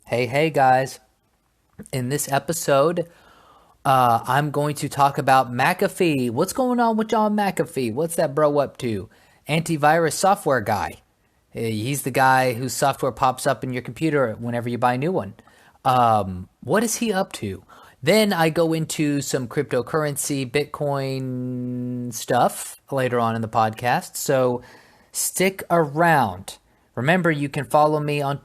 Hey guys. In this episode, I'm going to talk about McAfee. What's going on with John McAfee? What's that bro up to? Antivirus software guy. He's the guy whose software pops up in your computer whenever you buy a new one. What is he up to? Then I go into some cryptocurrency, Bitcoin stuff later on in the podcast. So stick around. Remember, you can follow me on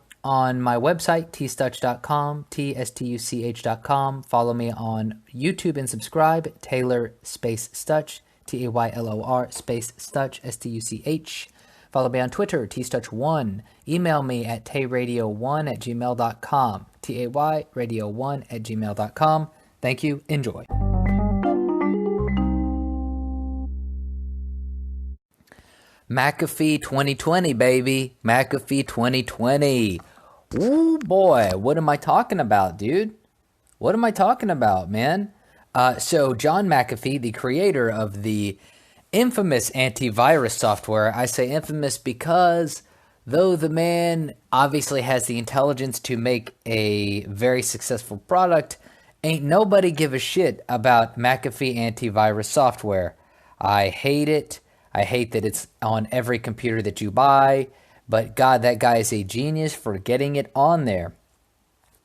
my website, tstuch.com, tstuch.com. Follow me on YouTube and subscribe, Taylor space Stuch, Taylor space Stuch, Stuch. Follow me on Twitter, tstuch1. Email me at tayradio1@gmail.com, tayradio1@gmail.com. Thank you. Enjoy. McAfee 2020, baby. McAfee 2020. Ooh, boy. What am I talking about, dude? What am I talking about, man? So John McAfee, the creator of the infamous antivirus software, I say infamous because though the man obviously has the intelligence to make a very successful product, ain't nobody give a shit about McAfee antivirus software. I hate it. I hate that it's on every computer that you buy, but God, that guy is a genius for getting it on there.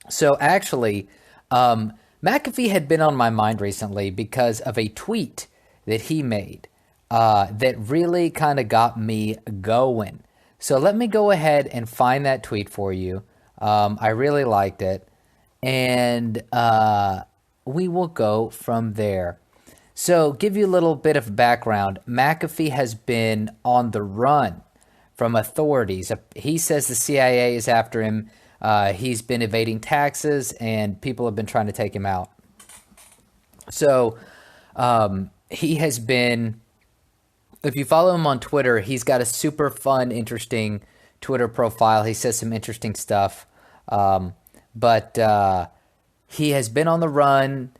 So actually, McAfee had been on my mind recently because of a tweet that he made that really kind of got me going. So let me go ahead and find that tweet for you. I really liked it, and we will go from there. So, give you a little bit of background. McAfee has been on the run from authorities. He says the CIA is after him. He's been evading taxes, and people have been trying to take him out. So, he has been. If you follow him on Twitter, he's got a super fun, interesting Twitter profile. He says some interesting stuff. But he has been on the run.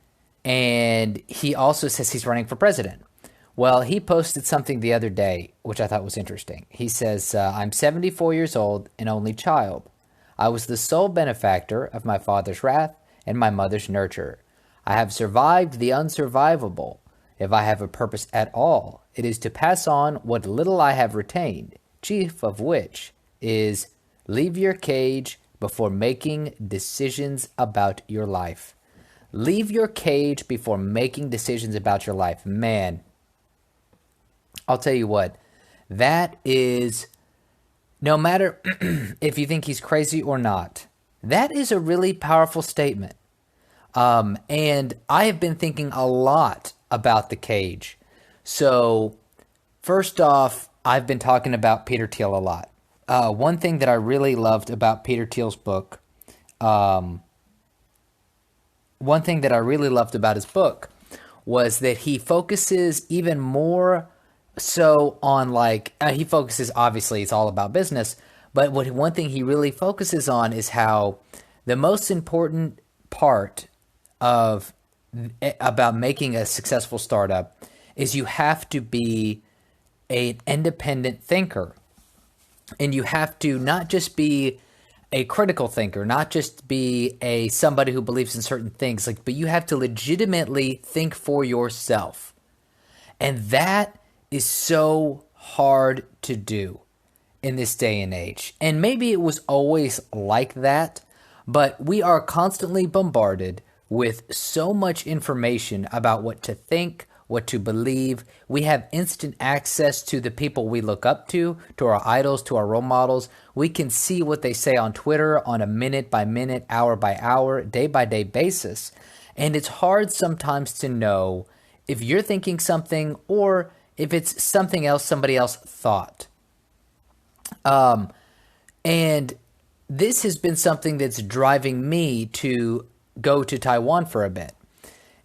And he also says he's running for president. Well, he posted something the other day, which I thought was interesting. He says, I'm 74 years old and only child. I was the sole benefactor of my father's wrath and my mother's nurture. I have survived the unsurvivable. If I have a purpose at all, it is to pass on what little I have retained, chief of which is leave your cage before making decisions about your life. Leave your cage before making decisions about your life. Man, I'll tell you what, that is, no matter if you think he's crazy or not, that is a really powerful statement. And I have been thinking a lot about the cage. So, first off, I've been talking about Peter Thiel a lot. One thing that I really loved about Peter Thiel's book, one thing that I really loved about his book was that he focuses even more so on he focuses, obviously it's all about business, but one thing he really focuses on is how the most important part of about making a successful startup is you have to be an independent thinker, and you have to not just be a critical thinker, not just be a somebody who believes in certain things, but you have to legitimately think for yourself. And that is so hard to do in this day and age. And maybe it was always like that, but we are constantly bombarded with so much information about what to think, what to believe. We have instant access to the people we look up to our idols, to our role models. We can see what they say on Twitter on a minute by minute, hour by hour, day by day basis. And it's hard sometimes to know if you're thinking something or if it's something else somebody else thought. And this has been something that's driving me to go to Taiwan for a bit.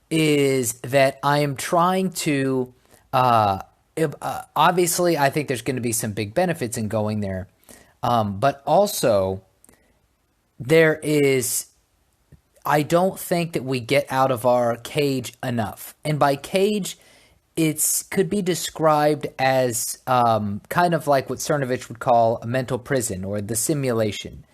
Is that I am trying to, obviously, I think there's going to be some big benefits in going there. But also, I don't think that we get out of our cage enough. And by cage, it could be described as kind of like what Cernovich would call a mental prison or the simulation.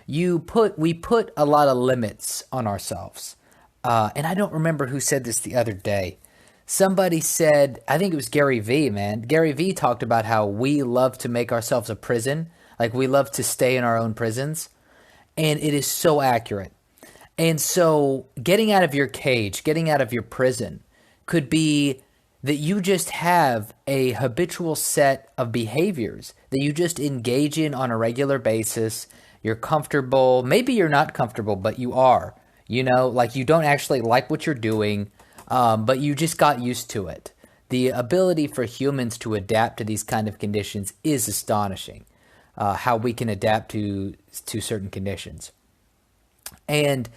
we put a lot of limits on ourselves. And I don't remember who said this the other day. Somebody said, I think it was Gary Vee, man. Gary Vee talked about how we love to make ourselves a prison. Like we love to stay in our own prisons. And it is so accurate. And so getting out of your cage, getting out of your prison could be that you just have a habitual set of behaviors that you just engage in on a regular basis. You're comfortable. Maybe you're not comfortable, but you are. Like you don't actually like what you're doing, but you just got used to it. The ability for humans to adapt to these kind of conditions is astonishing. How we can adapt to certain conditions. And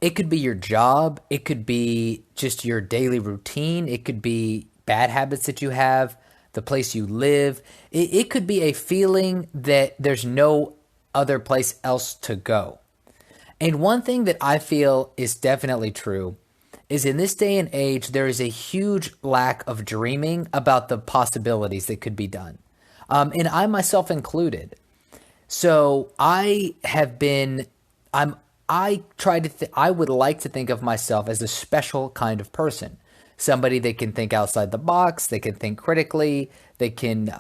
it could be your job. It could be just your daily routine. It could be bad habits that you have, the place you live. It could be a feeling that there's no other place else to go. And one thing that I feel is definitely true is in this day and age, there is a huge lack of dreaming about the possibilities that could be done. And I myself included. So I have been, I try to, I would like to think of myself as a special kind of person, somebody that can think outside the box, they can think critically, they can,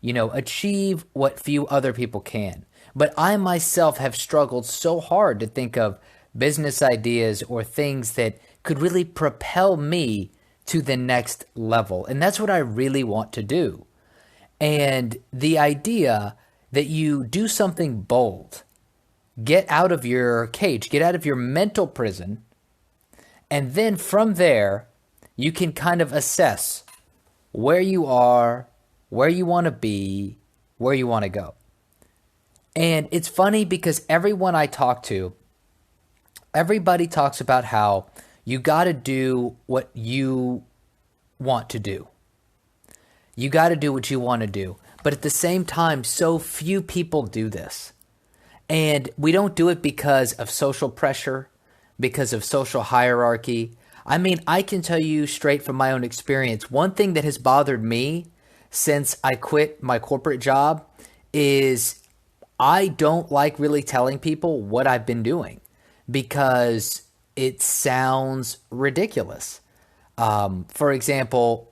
achieve what few other people can. But I myself have struggled so hard to think of business ideas or things that could really propel me to the next level. And that's what I really want to do. And the idea that you do something bold, get out of your cage, get out of your mental prison, and then from there, you can kind of assess where you are, where you want to be, where you want to go. And it's funny because everyone I talk to, everybody talks about how you got to do what you want to do. You got to do what you want to do. But at the same time, so few people do this. And we don't do it because of social pressure, because of social hierarchy. I mean, I can tell you straight from my own experience, one thing that has bothered me since I quit my corporate job is I don't like really telling people what I've been doing because it sounds ridiculous. For example,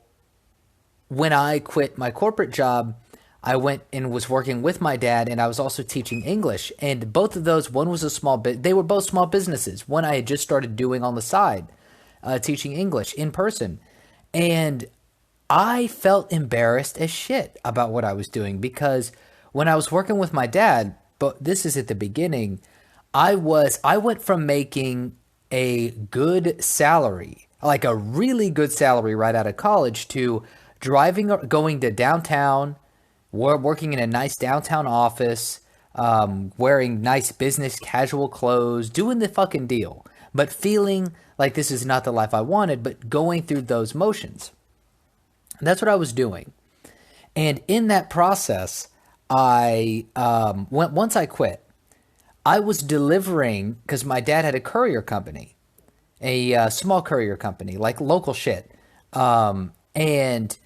when I quit my corporate job, I went and was working with my dad, and I was also teaching English. And both of those, one was a small bit, they were both small businesses. One I had just started doing on the side, teaching English in person. And I felt embarrassed as shit about what I was doing because when I was working with my dad, but this is at the beginning, I went from making a good salary, like a really good salary right out of college, to going to downtown, working in a nice downtown office, wearing nice business casual clothes, doing the fucking deal, but feeling like this is not the life I wanted, but going through those motions. And that's what I was doing. And in that process, once I quit, I was delivering, because my dad had a courier company, a small courier company, like local shit. And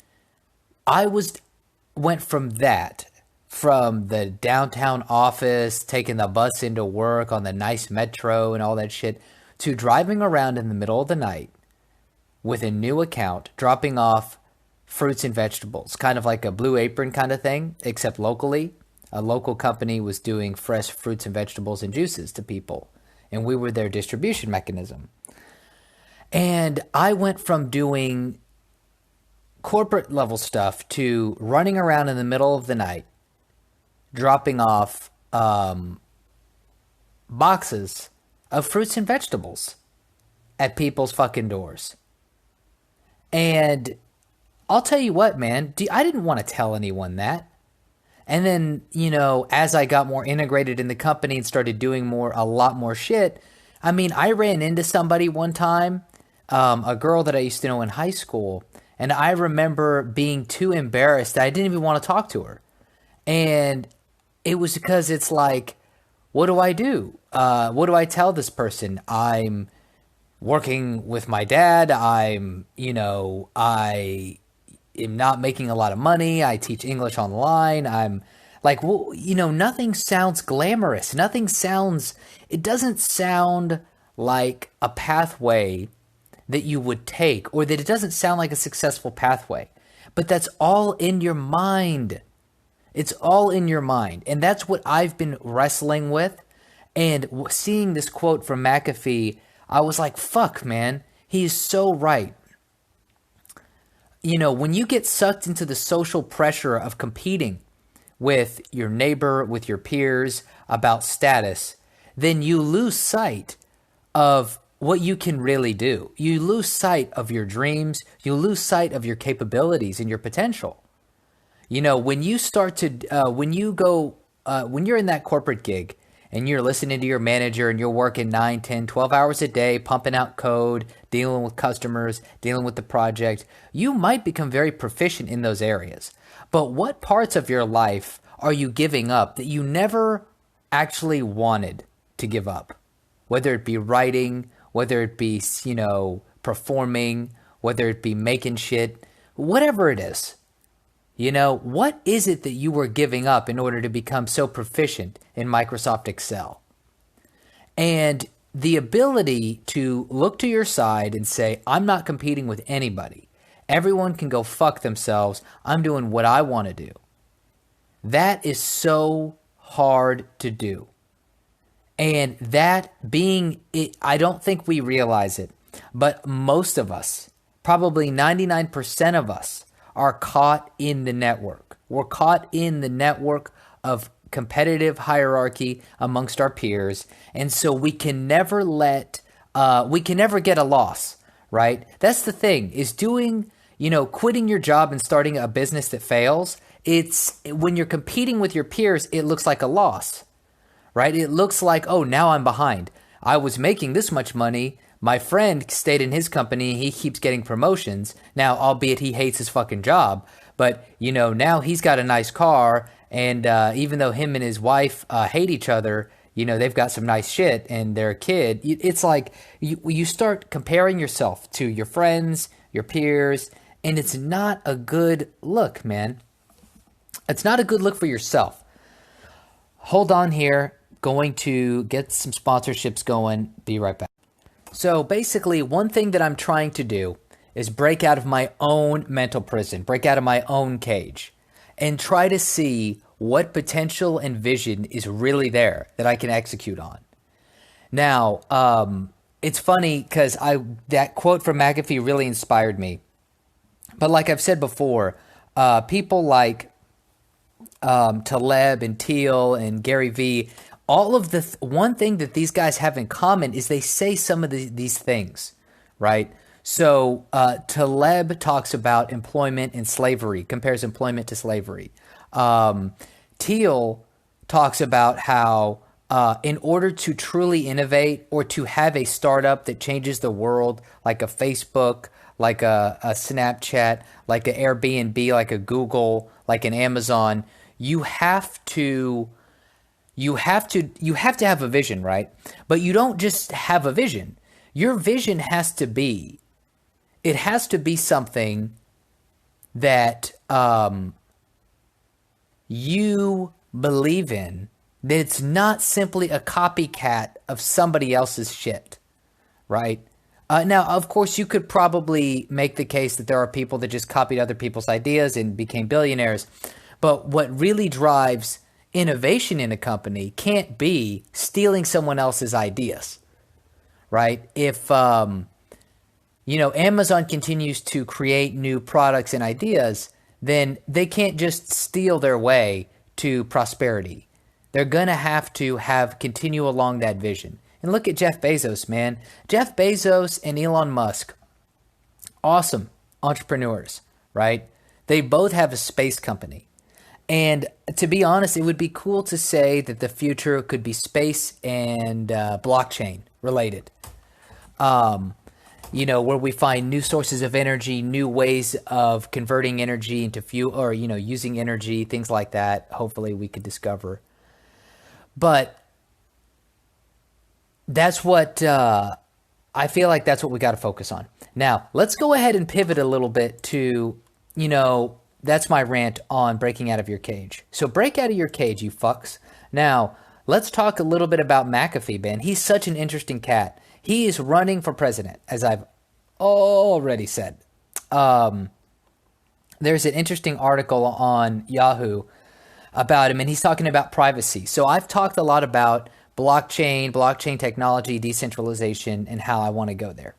I went from the downtown office, taking the bus into work on the nice metro and all that shit, to driving around in the middle of the night with a new account, dropping off fruits and vegetables, kind of like a Blue Apron kind of thing, except locally. A local company was doing fresh fruits and vegetables and juices to people, and we were their distribution mechanism. And I went from doing corporate level stuff to running around in the middle of the night, dropping off boxes of fruits and vegetables at people's fucking doors. And I'll tell you what, man, I didn't want to tell anyone that. And then, as I got more integrated in the company and started doing a lot more shit, I mean, I ran into somebody one time, a girl that I used to know in high school, and I remember being too embarrassed that I didn't even want to talk to her. And it was because it's like, what do I do? What do I tell this person? I'm working with my dad. I am not making a lot of money. I teach English online. I'm Like, well, nothing sounds glamorous. It doesn't sound like a pathway that you would take, or that it doesn't sound like a successful pathway. But that's all in your mind. It's all in your mind. And that's what I've been wrestling with. And seeing this quote from McAfee, I was like, fuck, man, he is so right. When you get sucked into the social pressure of competing with your neighbor, with your peers about status, then you lose sight of what you can really do. You lose sight of your dreams. You lose sight of your capabilities and your potential. When you start to, when you go, when you're in that corporate gig and you're listening to your manager and you're working 9, 10, 12 hours a day, pumping out code, dealing with customers, dealing with the project, you might become very proficient in those areas. But what parts of your life are you giving up that you never actually wanted to give up? Whether it be writing, whether it be, performing, whether it be making shit, whatever it is. What is it that you were giving up in order to become so proficient in Microsoft Excel? And the ability to look to your side and say, I'm not competing with anybody. Everyone can go fuck themselves. I'm doing what I want to do. That is so hard to do. And that being it, I don't think we realize it, but most of us, probably 99% of us, are caught in the network. We're caught in the network of competitive hierarchy amongst our peers. And so we can never get a loss, right? That's the thing, is quitting your job and starting a business that fails. It's when you're competing with your peers, it looks like a loss, right? It looks like, oh, now I'm behind. I was making this much money. My friend stayed in his company. He keeps getting promotions. Now, albeit he hates his fucking job, but now he's got a nice car. And even though him and his wife hate each other, they've got some nice shit and their kid. It's like you start comparing yourself to your friends, your peers, and it's not a good look, man. It's not a good look for yourself. Hold on here. Going to get some sponsorships going. Be right back. So basically, one thing that I'm trying to do is break out of my own mental prison, break out of my own cage, and try to see what potential and vision is really there that I can execute on. Now, it's funny because that quote from McAfee really inspired me. But like I've said before, people like Taleb and Thiel and Gary Vee, all of the one thing that these guys have in common is they say some of these things, right? So Taleb talks about employment and slavery, compares employment to slavery. Thiel talks about how in order to truly innovate or to have a startup that changes the world, like a Facebook, like a Snapchat, like an Airbnb, like a Google, like an Amazon, you have to have a vision, right? But you don't just have a vision. Your vision has to be something that you believe in, that it's not simply a copycat of somebody else's shit, right? Now, of course, you could probably make the case that there are people that just copied other people's ideas and became billionaires. But what really drives innovation in a company can't be stealing someone else's ideas, right? If, Amazon continues to create new products and ideas, then they can't just steal their way to prosperity. They're going to have continue along that vision. And look at Jeff Bezos, man. Jeff Bezos and Elon Musk, awesome entrepreneurs, right? They both have a space company. And to be honest, it would be cool to say that the future could be space and blockchain related. Where we find new sources of energy, new ways of converting energy into fuel, or, using energy, things like that. Hopefully we could discover. But that's what I feel like that's what we got to focus on. Now, let's go ahead and pivot a little bit to, that's my rant on breaking out of your cage. So break out of your cage, you fucks. Now, let's talk a little bit about McAfee, Ben. He's such an interesting cat. He is running for president, as I've already said. Um, there's an interesting article on Yahoo about him, and he's talking about privacy. So I've talked a lot about blockchain technology, decentralization, and how I want to go there.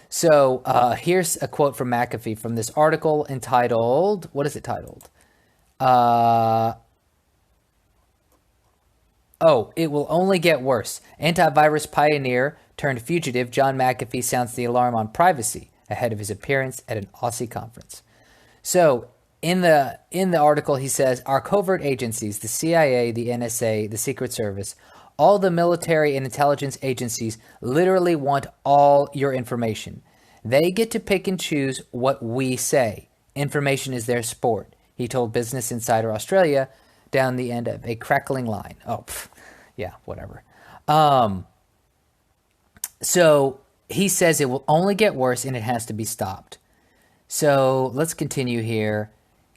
So here's a quote from McAfee from this article entitled, what is it titled? Uh, oh, it will only get worse. Antivirus pioneer turned fugitive John McAfee sounds the alarm on privacy ahead of his appearance at an Aussie conference. So in the article, he says our covert agencies, the CIA, the NSA, the Secret Service, all the military and intelligence agencies literally want all your information. They get to pick and choose what we say. Information is their sport, he told Business Insider Australia down the end of a crackling line. Oh, yeah, whatever. Um, so he says it will only get worse and it has to be stopped. So let's continue here.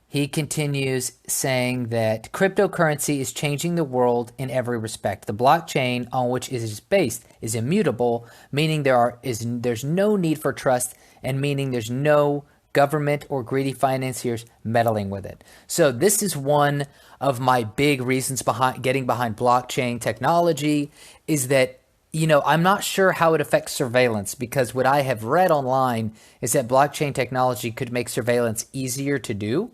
He continues saying that cryptocurrency is changing the world in every respect. The blockchain on which it is based is immutable, meaning there's no need for trust and meaning there's no government or greedy financiers meddling with it. So this is one of my big reasons behind getting behind blockchain technology is that I'm not sure how it affects surveillance because what I have read online is that blockchain technology could make surveillance easier to do.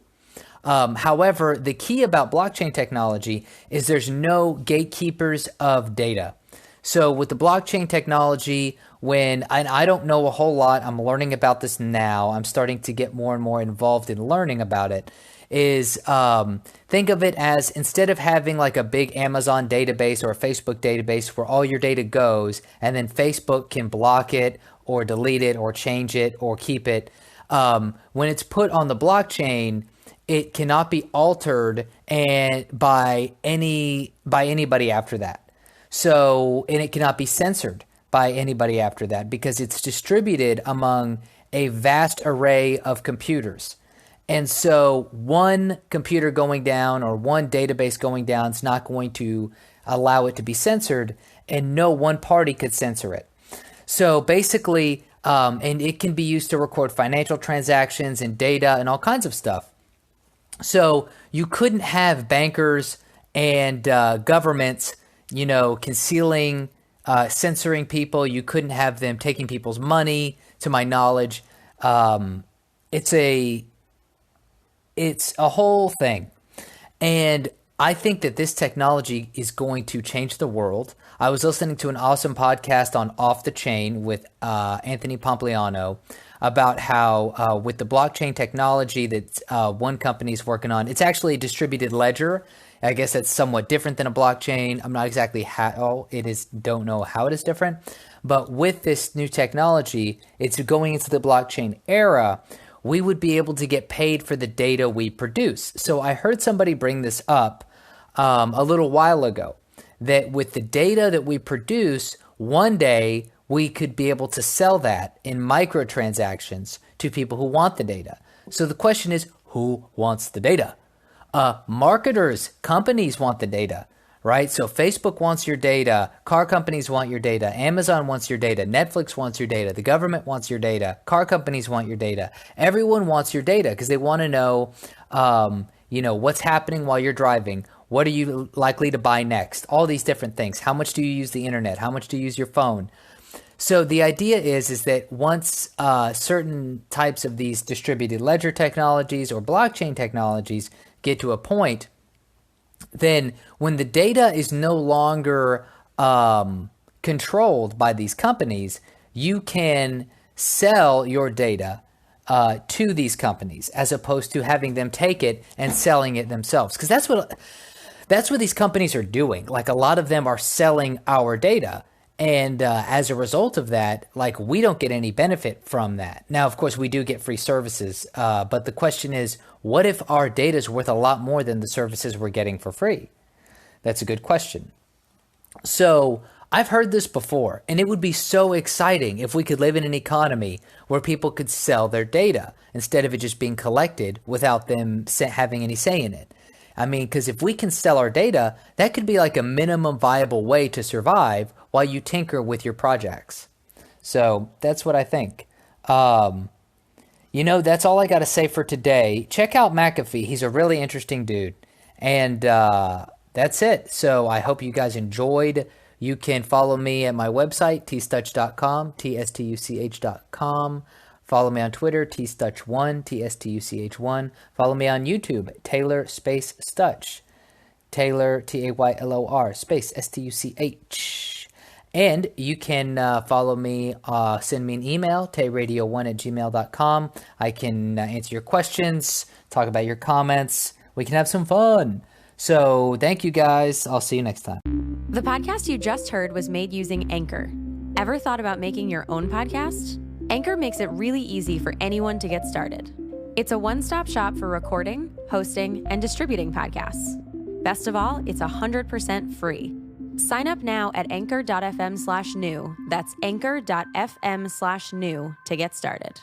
However, the key about blockchain technology is there's no gatekeepers of data. So with the blockchain technology, when and I don't know a whole lot, I'm learning about this now. I'm starting to get more and more involved in learning about it. Is think of it as instead of having like a big Amazon database or a Facebook database where all your data goes, and then Facebook can block it or delete it or change it or keep it. When it's put on the blockchain, it cannot be altered and by anybody after that. So, and it cannot be censored by anybody after that because it's distributed among a vast array of computers. And so one computer going down or one database going down is not going to allow it to be censored, and no one party could censor it. So basically, and it can be used to record financial transactions and data and all kinds of stuff. So you couldn't have bankers and governments, concealing, censoring people. You couldn't have them taking people's money, to my knowledge. It's a whole thing. And I think that this technology is going to change the world. I was listening to an awesome podcast on Off the Chain with Anthony Pompliano about how with the blockchain technology that one company is working on, it's actually a distributed ledger. I guess that's somewhat different than a blockchain. I'm not exactly how it is, don't know how it is different. But with this new technology, it's going into the blockchain era. We would be able to get paid for the data we produce. So I heard somebody bring this up a little while ago, that with the data that we produce, one day we could be able to sell that in microtransactions to people who want the data. So the question is, who wants the data? Marketers, companies want the data, right? So Facebook wants your data, car companies want your data, Amazon wants your data, Netflix wants your data, the government wants your data, car companies want your data. Everyone wants your data because they want to know, what's happening while you're driving. What are you likely to buy next? All these different things. How much do you use the internet? How much do you use your phone? So the idea is that once certain types of these distributed ledger technologies or blockchain technologies get to a point, then when the data is no longer controlled by these companies, you can sell your data to these companies as opposed to having them take it and selling it themselves. Because that's what these companies are doing. Like a lot of them are selling our data. And as a result of that, like we don't get any benefit from that. Now, of course, we do get free services. But the question is, what if our data is worth a lot more than the services we're getting for free? That's a good question. So I've heard this before, and it would be so exciting if we could live in an economy where people could sell their data instead of it just being collected without them having any say in it. I mean, because if we can sell our data, that could be like a minimum viable way to survive while you tinker with your projects. So that's what I think. That's all I got to say for today. Check out McAfee. He's a really interesting dude. And that's it. So I hope you guys enjoyed. You can follow me at my website, tstuch.com, tstuch.com. Follow me on Twitter, tstuch1, tstuch1. Follow me on YouTube, Taylor space Stuch. Taylor, Taylor, space Stuch. And you can follow me, send me an email, tayradio1@gmail.com. I can answer your questions, talk about your comments. We can have some fun. So thank you guys. I'll see you next time. The podcast you just heard was made using Anchor. Ever thought about making your own podcast? Anchor makes it really easy for anyone to get started. It's a one-stop shop for recording, hosting, and distributing podcasts. Best of all, it's 100% free. Sign up now at anchor.fm/new. That's anchor.fm/new to get started.